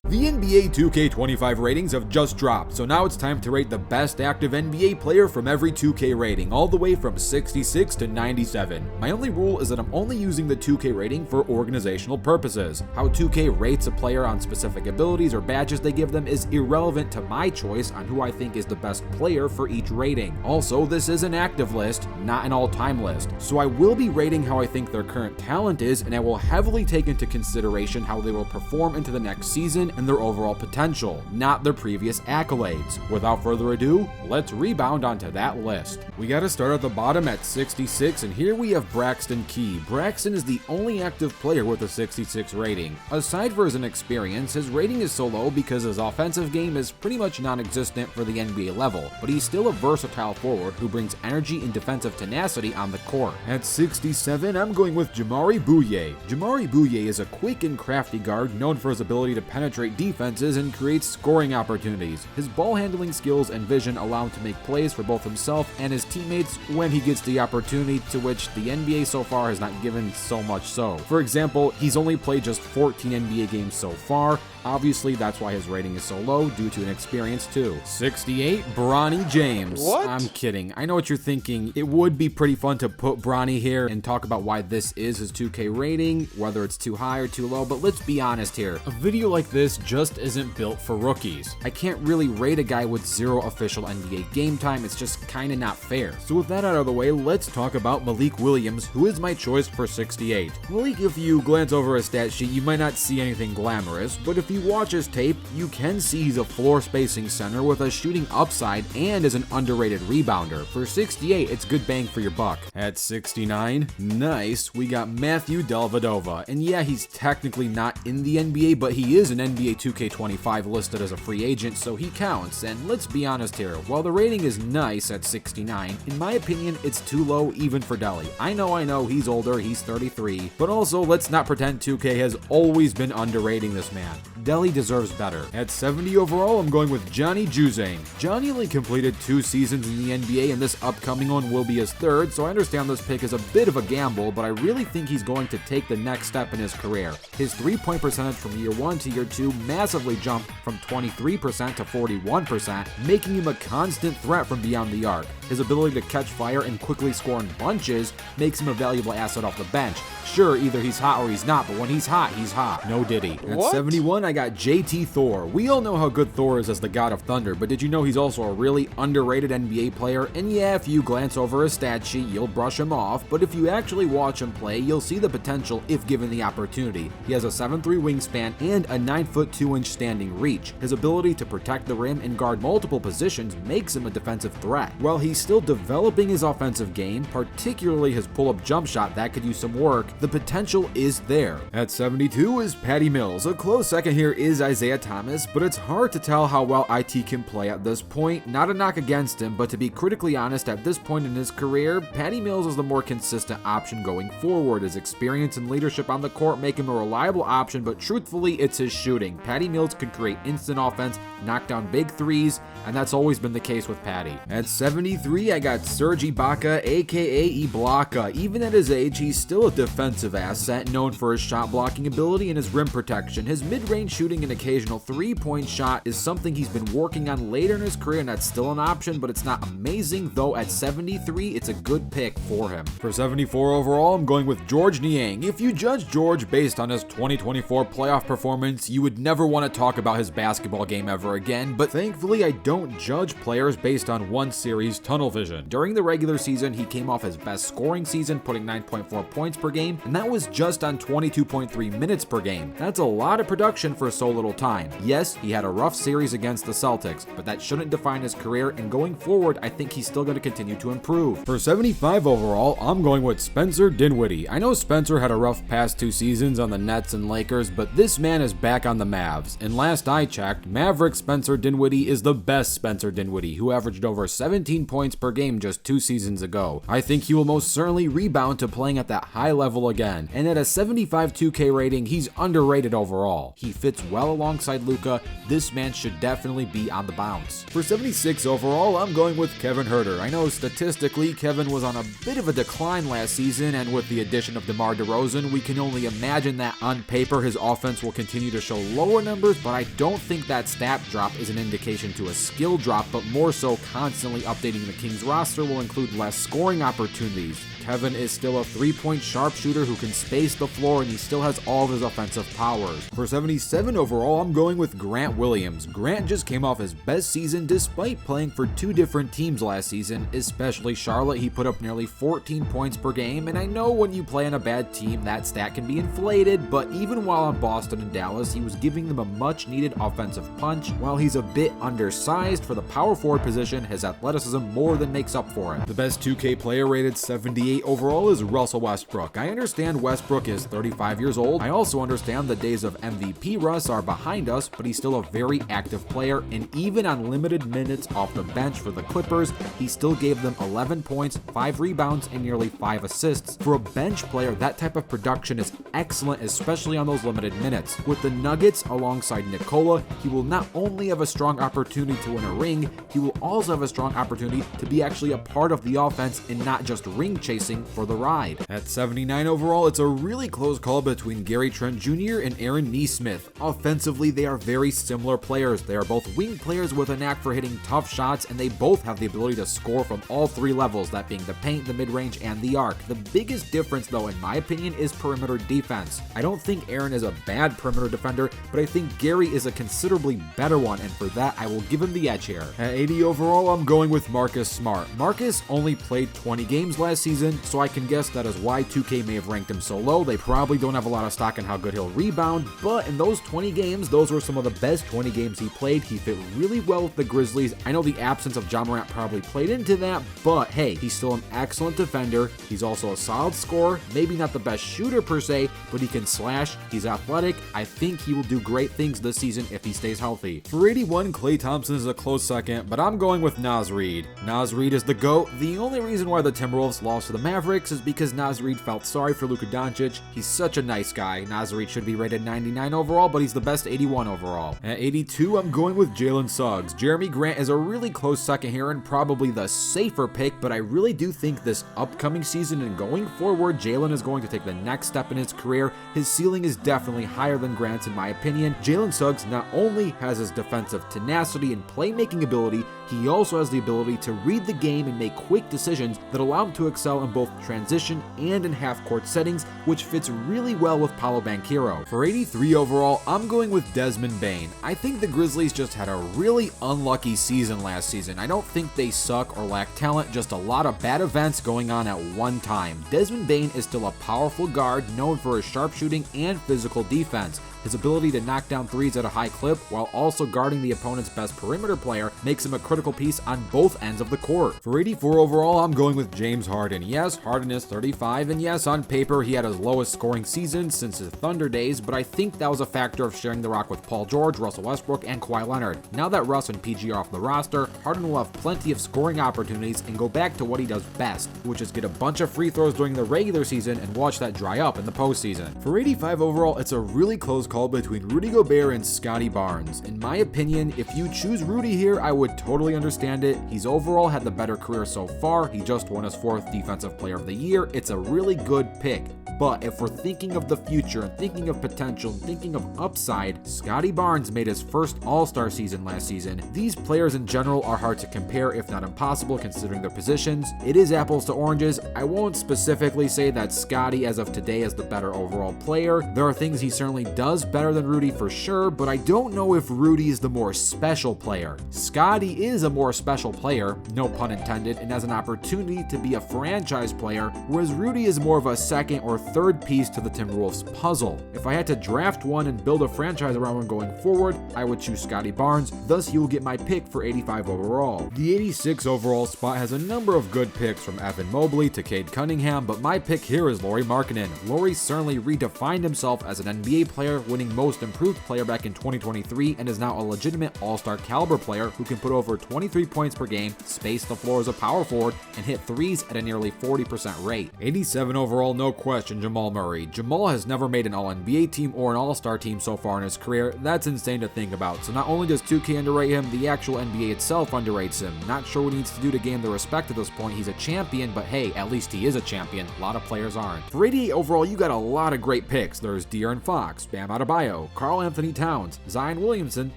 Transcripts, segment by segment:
The NBA 2K25 ratings have just dropped, so now it's time to rate the best active NBA player from every 2K rating, all the way from 66 to 97. My only rule is that I'm only using the 2K rating for organizational purposes. How 2K rates a player on specific abilities or badges they give them is irrelevant to my choice on who I think is the best player for each rating. Also, this is an active list, not an all-time list, so I will be rating how I think their current talent is, and I will heavily take into consideration how they will perform into the next season and their overall potential, not their previous accolades. Without further ado, let's rebound onto that list. We gotta start at the bottom at 66, and here we have Braxton Key. Braxton is the only active player with a 66 rating. Aside from his inexperience, his rating is so low because his offensive game is pretty much non-existent for the NBA level, but he's still a versatile forward who brings energy and defensive tenacity on the court. At 67, I'm going with Jamaree Bouyea. Jamaree Bouyea is a quick and crafty guard known for his ability to penetrate defenses and creates scoring opportunities. His ball handling skills and vision allow him to make plays for both himself and his teammates when he gets the opportunity, to which the NBA so far has not given so much so. For example, he's only played just 14 NBA games so far. Obviously, that's why his rating is so low, due to inexperience too. 68, Bronny James. What? I'm kidding. I know what you're thinking. It would be pretty fun to put Bronny here and talk about why this is his 2K rating, whether it's too high or too low, but let's be honest here. A video like this just isn't built for rookies. I can't really rate a guy with zero official NBA game time. It's just kinda not fair. So with that out of the way, let's talk about Malik Williams, who is my choice for 68. Malik, if you glance over his stat sheet, you might not see anything glamorous, but if you watch his tape, you can see he's a floor spacing center with a shooting upside and is an underrated rebounder. For 68, it's good bang for your buck. At 69, nice, we got Matthew Dellavedova. And yeah, he's technically not in the NBA, but he is an NBA 2K25 listed as a free agent, so he counts. And let's be honest here, while the rating is nice at 69, in my opinion, it's too low even for Delly. I know, he's older, he's 33, but also let's not pretend 2K has always been underrating this man. Delly deserves better. At 70 overall, I'm going with Johnny Juzang. Johnny only completed 2 seasons in the NBA, and this upcoming one will be his 3rd, so I understand this pick is a bit of a gamble, but I really think he's going to take the next step in his career. His 3-point percentage from year 1 to year 2 massively jumped from 23% to 41%, making him a constant threat from beyond the arc. His ability to catch fire and quickly score in bunches makes him a valuable asset off the bench. Sure, either he's hot or he's not, but when he's hot, he's hot. No diddy. At 71, I got JT Thor. We all know how good Thor is as the God of Thunder, but did you know he's also a really underrated NBA player? And yeah, if you glance over his stat sheet, you'll brush him off, but if you actually watch him play, you'll see the potential if given the opportunity. He has a 7'3" wingspan and a 9' 2" standing reach. His ability to protect the rim and guard multiple positions makes him a defensive threat. While he's still developing his offensive game, particularly his pull-up jump shot that could use some work, the potential is there. At 72 is Patty Mills. A close second here is Isaiah Thomas, but it's hard to tell how well IT can play at this point. Not a knock against him, but to be critically honest, at this point in his career, Patty Mills is the more consistent option going forward. His experience and leadership on the court make him a reliable option, but truthfully, it's his shooting. Patty Mills can create instant offense, knock down big threes, and that's always been the case with Patty. At 73, I got Serge Ibaka, aka Ibaka. Even at his age, he's still a defensive asset, known for his shot blocking ability and his rim protection. His mid-range shooting and occasional 3-point shot is something he's been working on later in his career, and that's still an option, but it's not amazing, though at 73, it's a good pick for him. For 74 overall, I'm going with George Niang. If you judge George based on his 2024 playoff performance, you would never want to talk about his basketball game ever again, but thankfully I don't judge players based on one series tunnel vision. During the regular season, he came off his best scoring season, putting 9.4 points per game, and that was just on 22.3 minutes per game. That's a lot of production for so little time. Yes, he had a rough series against the Celtics, but that shouldn't define his career, and going forward, I think he's still going to continue to improve. For 75 overall, I'm going with Spencer Dinwiddie. I know Spencer had a rough past 2 seasons on the Nets and Lakers, but this man is back on the Mavs, and last I checked, Maverick Spencer Dinwiddie is the best Spencer Dinwiddie, who averaged over 17 points per game just 2 seasons ago. I think he will most certainly rebound to playing at that high level again, and at a 75 2K rating, he's underrated overall. He fits well alongside Luka. This man should definitely be on the bounce. For 76 overall, I'm going with Kevin Huerter. I know statistically Kevin was on a bit of a decline last season, and with the addition of DeMar DeRozan, we can only imagine that on paper his offense will continue to show lower numbers, but I don't think that stat drop is an indication to a skill drop, but more so constantly updating the Kings roster will include less scoring opportunities. Kevin is still a three-point sharpshooter who can space the floor, and he still has all of his offensive powers. For 77 overall, I'm going with Grant Williams. Grant just came off his best season despite playing for two different teams last season, especially Charlotte. He put up nearly 14 points per game, and I know when you play on a bad team, that stat can be inflated, but even while on Boston and Dallas, he was giving them a much-needed offensive punch. While he's a bit undersized for the power forward position, his athleticism more than makes up for it. The best 2K player rated 78 overall is Russell Westbrook. I understand Westbrook is 35 years old. I also understand the days of MVP Russ are behind us, but he's still a very active player, and even on limited minutes off the bench for the Clippers, he still gave them 11 points, 5 rebounds, and nearly 5 assists. For a bench player, that type of production is excellent, especially on those limited minutes. With the Nuggets alongside Nikola, he will not only have a strong opportunity to win a ring, he will also have a strong opportunity to be actually a part of the offense and not just ring chasing for the ride. At 79 overall, it's a really close call between Gary Trent Jr. and Aaron Nesmith. Offensively, they are very similar players. They are both wing players with a knack for hitting tough shots, and they both have the ability to score from all three levels, that being the paint, the mid-range, and the arc. The biggest difference, though, in my opinion, is perimeter defense. I don't think Aaron is a bad perimeter defender, but I think Gary is a considerably better one, and for that, I will give him the edge here. At 80 overall, I'm going with Marcus Smart. Marcus only played 20 games last season, so I can guess that is why 2K may have ranked him so low. They probably don't have a lot of stock in how good he'll rebound, but in those 20 games, those were some of the best 20 games he played. He fit really well with the Grizzlies. I know the absence of Ja Morant probably played into that, but hey, he's still an excellent defender. He's also a solid scorer, maybe not the best shooter per se, but he can slash, he's athletic. I think he will do great things this season if he stays healthy. For 81, Klay Thompson is a close second, but I'm going with Naz Reid. Naz Reid is the GOAT. The only reason why the Timberwolves lost to the Mavericks is because Naz Reid felt sorry for Luka Doncic. He's such a nice guy. Naz Reid should be rated 99 overall, but he's the best 81 overall. At 82, I'm going with Jalen Suggs. Jeremy Grant is a really close second here and probably the safer pick, but I really do think this upcoming season and going forward, Jalen is going to take the next step in his career. His ceiling is definitely higher than Grant's in my opinion. Jalen Suggs not only has his defensive tenacity and playmaking ability, he also has the ability to read the game and make quick decisions that allow him to excel in both transition and in half-court settings, which fits really well with Paolo Banchero. For 83 overall, I'm going with Desmond Bane. I think the Grizzlies just had a really unlucky season last season. I don't think they suck or lack talent, just a lot of bad events going on at one time. Desmond Bane is still a powerful guard known for his sharpshooting and physical defense. His ability to knock down threes at a high clip while also guarding the opponent's best perimeter player makes him a critical piece on both ends of the court. For 84 overall, I'm going with James Harden. Yes, Harden is 35, and yes, on paper, he had his lowest scoring season since his Thunder days, but I think that was a factor of sharing the rock with Paul George, Russell Westbrook, and Kawhi Leonard. Now that Russ and PG are off the roster, Harden will have plenty of scoring opportunities and go back to what he does best, which is get a bunch of free throws during the regular season and watch that dry up in the postseason. For 85 overall, it's a really close call between Rudy Gobert and Scottie Barnes. In my opinion, if you choose Rudy here, I would totally understand it. He's overall had the better career so far. He just won his 4th Defensive Player of the Year. It's a really good pick. But if we're thinking of the future and thinking of potential and thinking of upside, Scottie Barnes made his first All-Star season last season. These players in general are hard to compare, if not impossible, considering their positions. It is apples to oranges. I won't specifically say that Scottie as of today is the better overall player. There are things he certainly does better than Rudy for sure, but I don't know if Rudy is the more special player. Scottie is a more special player, no pun intended, and has an opportunity to be a franchise player, whereas Rudy is more of a second or third piece to the Timberwolves puzzle. If I had to draft one and build a franchise around one going forward, I would choose Scottie Barnes, thus he will get my pick for 85 overall. The 86 overall spot has a number of good picks from Evan Mobley to Cade Cunningham, but my pick here is Lauri Markkanen. Lauri certainly redefined himself as an NBA player, winning Most Improved Player back in 2023, and is now a legitimate all-star caliber player who can put over 23 points per game, space the floor as a power forward, and hit threes at a nearly 40% rate. 87 overall, no question. mention Jamal Murray. Jamal has never made an All-NBA team or an All-Star team so far in his career. That's insane to think about. So not only does 2K underrate him, the actual NBA itself underrates him. Not sure what he needs to do to gain the respect at this point. He's a champion, but hey, at least he is a champion. A lot of players aren't. For 88 overall, you got a lot of great picks. There's De'Aaron Fox, Bam Adebayo, Karl Anthony Towns, Zion Williamson,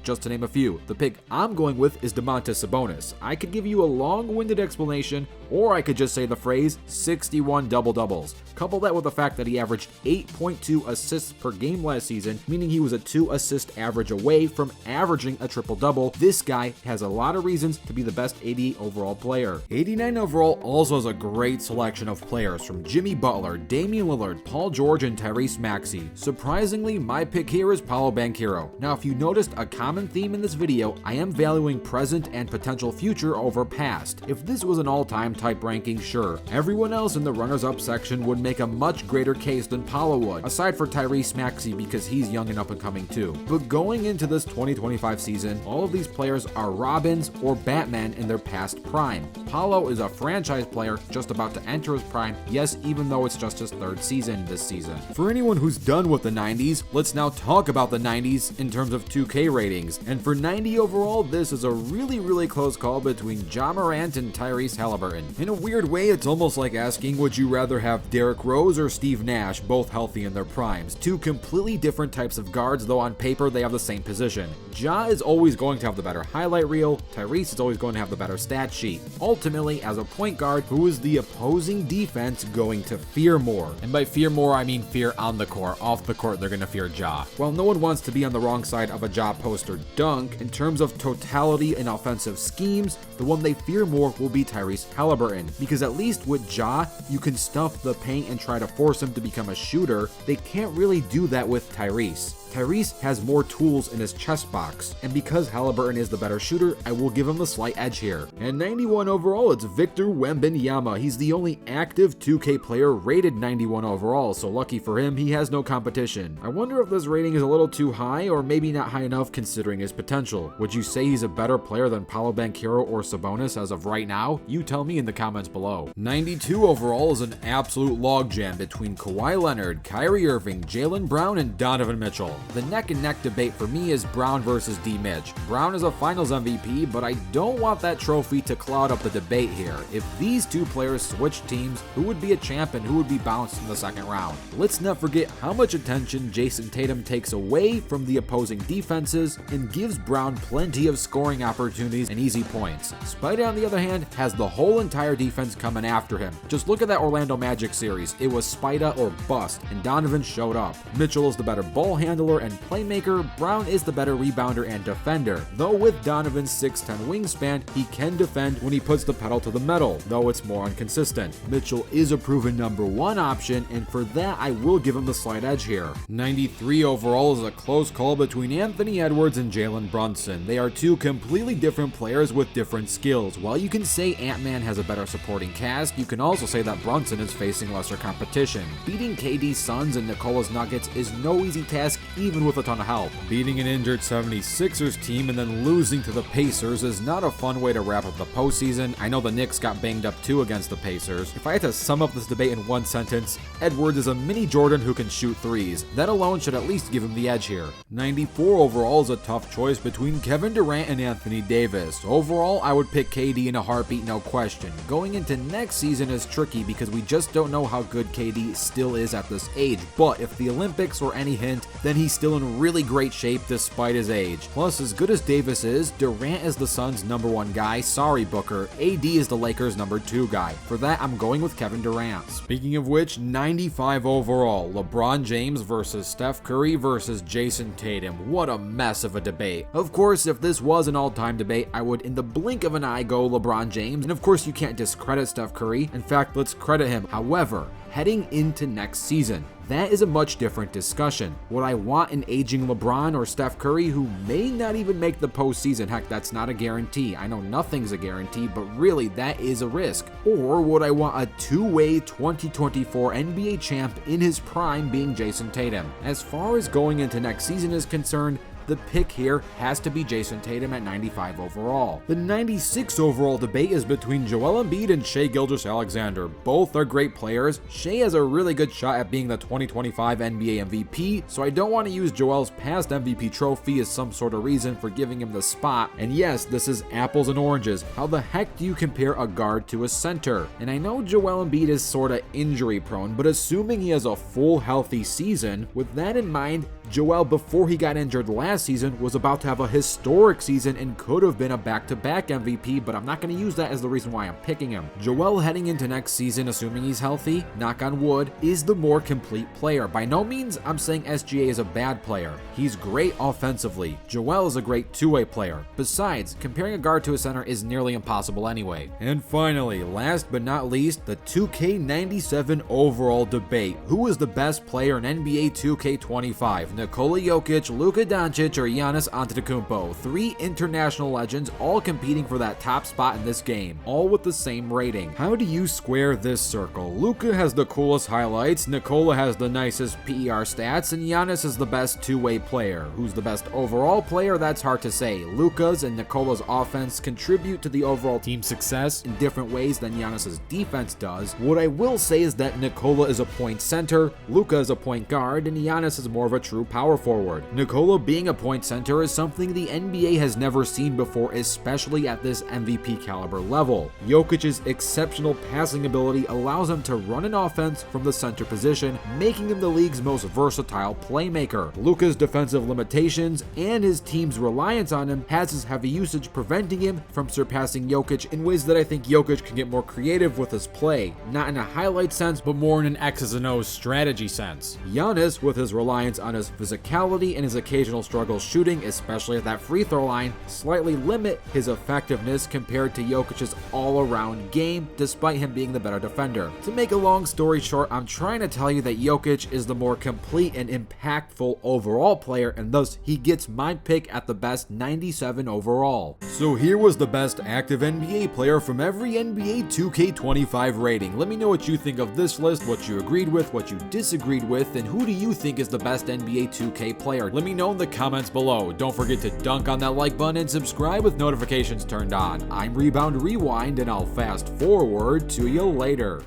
just to name a few. The pick I'm going with is Domantas Sabonis. I could give you a long-winded explanation, or I could just say the phrase 61 double-doubles. Couple that with the fact that he averaged 8.2 assists per game last season, meaning he was a 2-assist average away from averaging a triple-double. This guy has a lot of reasons to be the best 88 overall player. 89 overall also has a great selection of players from Jimmy Butler, Damian Lillard, Paul George, and Tyrese Maxey. Surprisingly, my pick here is Paolo Banchero. Now, if you noticed a common theme in this video, I am valuing present and potential future over past. If this was an all-time type ranking, sure, everyone else in the runners-up section would make a much greater case than Paolo would, aside for Tyrese Maxey because he's young and up and coming too. But going into this 2025 season, all of these players are Robins or Batman in their past prime. Paolo is a franchise player just about to enter his prime, yes, even though it's just his third season this season. For anyone who's done with the 90s, let's now talk about the 90s in terms of 2K ratings. And for 90 overall, this is a really close call between Ja Morant and Tyrese Halliburton. In a weird way, it's almost like asking, would you rather have Derrick Rose or Steve Nash, both healthy in their primes? Two completely different types of guards, though on paper they have the same position. Ja is always going to have the better highlight reel, Tyrese is always going to have the better stat sheet. Ultimately, as a point guard, who is the opposing defense going to fear more? And by fear more, I mean fear on the court. Off the court, they're going to fear Ja. While no one wants to be on the wrong side of a Ja post or dunk, in terms of totality and offensive schemes, the one they fear more will be Tyrese Halliburton. Because at least with Ja, you can stuff the paint and try to force him to become a shooter. They can't really do that with Tyrese. Tyrese has more tools in his chest box, and because Halliburton is the better shooter, I will give him the slight edge here. And 91 overall, it's Victor Wembanyama. He's the only active 2K player rated 91 overall, so lucky for him, he has no competition. I wonder if this rating is a little too high, or maybe not high enough considering his potential. Would you say he's a better player than Paolo Banchero or Sabonis as of right now? You tell me in the comments below. 92 overall is an absolute logjam between Kawhi Leonard, Kyrie Irving, Jaylen Brown, and Donovan Mitchell. The neck and neck debate for me is Brown versus D. Mitch. Brown is a finals MVP, but I don't want that trophy to cloud up the debate here. If these two players switch teams, who would be a champ and who would be bounced in the second round? Let's not forget how much attention Jason Tatum takes away from the opposing defenses and gives Brown plenty of scoring opportunities and easy points. Spida, on the other hand, has the whole entire defense coming after him. Just look at that Orlando Magic series. It was Spida or bust, and Donovan showed up. Mitchell is the better ball handler and playmaker, Brown is the better rebounder and defender. Though with Donovan's 6'10 wingspan, he can defend when he puts the pedal to the metal, though it's more inconsistent. Mitchell is a proven number one option, and for that I will give him the slight edge here. 93 overall is a close call between Anthony Edwards and Jalen Brunson. They are two completely different players with different skills. While you can say Ant-Man has a better supporting cast, you can also say that Brunson is facing lesser competition. Beating KD's Suns and Nikola's Nuggets is no easy task, even with a ton of help. Beating an injured 76ers team and then losing to the Pacers is not a fun way to wrap up the postseason. I know the Knicks got banged up too against the Pacers. If I had to sum up this debate in one sentence, Edwards is a mini Jordan who can shoot threes. That alone should at least give him the edge here. 94 overall is a tough choice between Kevin Durant and Anthony Davis. Overall, I would pick KD in a heartbeat, no question. Going into next season is tricky because we just don't know how good KD still is at this age, but if the Olympics were any hint, then he's still in really great shape despite his age. Plus, as good as Davis is, Durant is the Suns' #1 guy. Sorry, Booker. AD is the Lakers' #2 guy. For that, I'm going with Kevin Durant. Speaking of which, 95 overall, LeBron James versus Steph Curry versus Jason Tatum. What a mess of a debate. Of course, if this was an all-time debate, I would in the blink of an eye go LeBron James, and of course you can't discredit Steph Curry. In fact, let's credit him. However, heading into next season, that is a much different discussion. Would I want an aging LeBron or Steph Curry who may not even make the postseason? Heck, that's not a guarantee. I know nothing's a guarantee, but really that is a risk. Or would I want a two-way 2024 NBA champ in his prime being Jason Tatum? As far as going into next season is concerned, the pick here has to be Jason Tatum at 95 overall. The 96 overall debate is between Joel Embiid and Shai Gilgeous-Alexander. Both are great players. Shai has a really good shot at being the 2025 NBA MVP, so I don't want to use Joel's past MVP trophy as some sort of reason for giving him the spot. And yes, this is apples and oranges. How the heck do you compare a guard to a center? And I know Joel Embiid is sorta injury prone, but assuming he has a full healthy season, with that in mind, Joel, before he got injured last season, was about to have a historic season and could have been a back-to-back MVP, but I'm not going to use that as the reason why I'm picking him. Joel heading into next season, assuming he's healthy, knock on wood, is the more complete player. By no means I'm saying SGA is a bad player. He's great offensively. Joel is a great two-way player. Besides, comparing a guard to a center is nearly impossible anyway. And finally, last but not least, the 2K97 overall debate. Who is the best player in NBA 2K25? Nikola Jokić, Luka Doncic, or Giannis Antetokounmpo. Three international legends all competing for that top spot in this game, all with the same rating. How do you square this circle? Luka has the coolest highlights, Nikola has the nicest PER stats, and Giannis is the best two-way player. Who's the best overall player? That's hard to say. Luka's and Nikola's offense contribute to the overall team success in different ways than Giannis's defense does. What I will say is that Nikola is a point center, Luka is a point guard, and Giannis is more of a true power forward. Nikola being a point center is something the NBA has never seen before, especially at this MVP caliber level. Jokic's exceptional passing ability allows him to run an offense from the center position, making him the league's most versatile playmaker. Luka's defensive limitations and his team's reliance on him has his heavy usage preventing him from surpassing Jokić in ways that I think Jokić can get more creative with his play, not in a highlight sense, but more in an X's and O's strategy sense. Giannis, with his reliance on his physicality and his occasional struggles shooting, especially at that free throw line, slightly limit his effectiveness compared to Jokic's all-around game, despite him being the better defender. To make a long story short, I'm trying to tell you that Jokić is the more complete and impactful overall player, and thus he gets my pick at the best 97 overall. So here was the best active NBA player from every NBA 2K25 rating. Let me know what you think of this list, what you agreed with, what you disagreed with, and who do you think is the best NBA 2K player? Let me know in the comments below. Don't forget to dunk on that like button and subscribe with notifications turned on. I'm Rebound Rewind, and I'll fast forward to you later.